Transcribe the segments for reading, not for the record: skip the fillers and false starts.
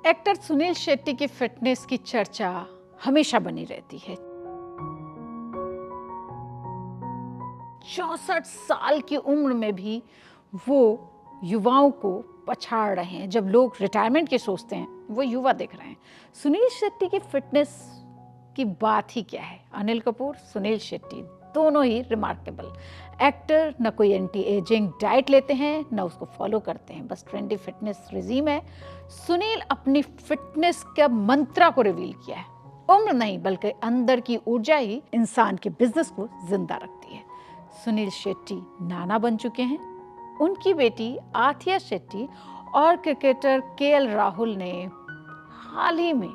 Actor Sunil Shetty की fitness की चर्चा हमेशा बनी रहती है। 64 साल की उम्र में भी वो युवाओं को पछाड़ रहे हैं। जब लोग रिटायरमेंट के सोचते हैं, वो युवा दिख रहे हैं। सुनील शेट्टी की फिटनेस की बात ही क्या है। अनिल कपूर, सुनील शेट्टी दोनों ही रिमार्केबल एक्टर। न कोई एंटी एजिंग डाइट लेते हैं, न उसको फॉलो करते हैं, बस ट्रेंडी फिटनेस रिजीम है। सुनील अपनी फिटनेस का मंत्रा को रिवील किया है। उम्र नहीं, बल्कि अंदर की ऊर्जा ही इंसान के बिजनेस को जिंदा रखती है। सुनील शेट्टी नाना बन चुके हैं। उनकी बेटी आथिया शेट्टी और क्रिकेटर केएल राहुल ने हाल ही में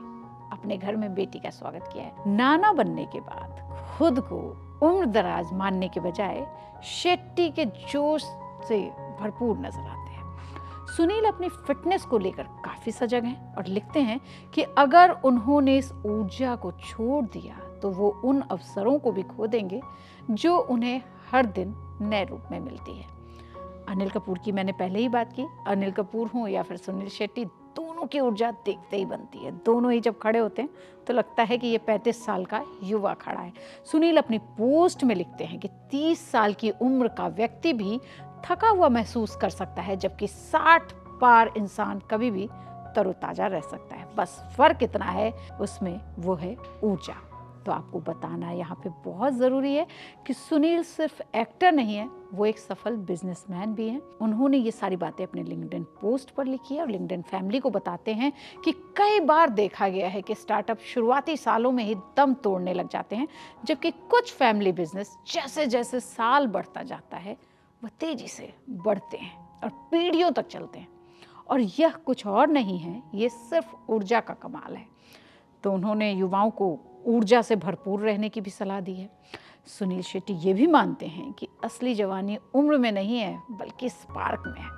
अपने घर में बेटी का स्वागत किया है। नाना बनने के बाद खुद को उम्र दराज मानने के बजाय शेट्टी के जोश से भरपूर नजर आते हैं। सुनील अपनी फिटनेस को लेकर काफी सजग हैं और लिखते हैं कि अगर उन्होंने इस ऊर्जा को छोड़ दिया तो वो उन अवसरों को भी खो देंगे जो उन्हें हर दिन नए रूप में मिलती है। अनिल कपूर की मैंने पहले ही बात की। अनिल कपूर हो या फिर सुनील शेट्टी, दोनों की ऊर्जा देखते ही बनती है। दोनों ही जब खड़े होते हैं तो लगता है कि ये 35 साल का युवा खड़ा है। सुनील अपनी पोस्ट में लिखते हैं कि 30 साल की उम्र का व्यक्ति भी थका हुआ महसूस कर सकता है, जबकि 60 पार इंसान कभी भी तरोताजा रह सकता है। बस फर्क इतना है उसमें, वो है ऊर्जा। तो आपको बताना यहाँ पे बहुत ज़रूरी है कि सुनील सिर्फ एक्टर नहीं है, वो एक सफल बिजनेसमैन भी हैं। उन्होंने ये सारी बातें अपने लिंक्डइन पोस्ट पर लिखी है और लिंक्डइन फैमिली को बताते हैं कि कई बार देखा गया है कि स्टार्टअप शुरुआती सालों में ही दम तोड़ने लग जाते हैं, जबकि कुछ फैमिली बिजनेस जैसे जैसे साल बढ़ता जाता है वह तेजी से बढ़ते हैं और पीढ़ियों तक चलते हैं। और यह कुछ और नहीं है, ये सिर्फ ऊर्जा का कमाल है। तो उन्होंने युवाओं को ऊर्जा से भरपूर रहने की भी सलाह दी है। सुनील शेट्टी ये भी मानते हैं कि असली जवानी उम्र में नहीं है, बल्कि स्पार्क में है,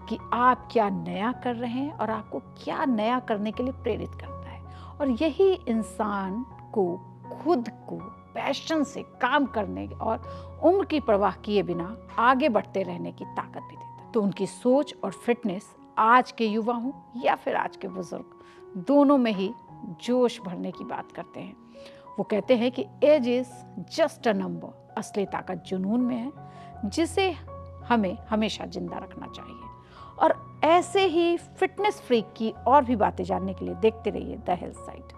कि आप क्या नया कर रहे हैं और आपको क्या नया करने के लिए प्रेरित करता है। और यही इंसान को खुद को पैशन से काम करने और उम्र की परवाह किए बिना आगे बढ़ते रहने की ताकत भी देता है। तो उनकी सोच और फिटनेस आज के युवा हों या फिर आज के बुजुर्ग, दोनों में ही जोश भरने की बात करते हैं। वो कहते हैं कि age is just a number, असली ताकत जुनून में है, जिसे हमें हमेशा जिंदा रखना चाहिए। और ऐसे ही फिटनेस फ्रीक की और भी बातें जानने के लिए देखते रहिए द हेल्थ साइट।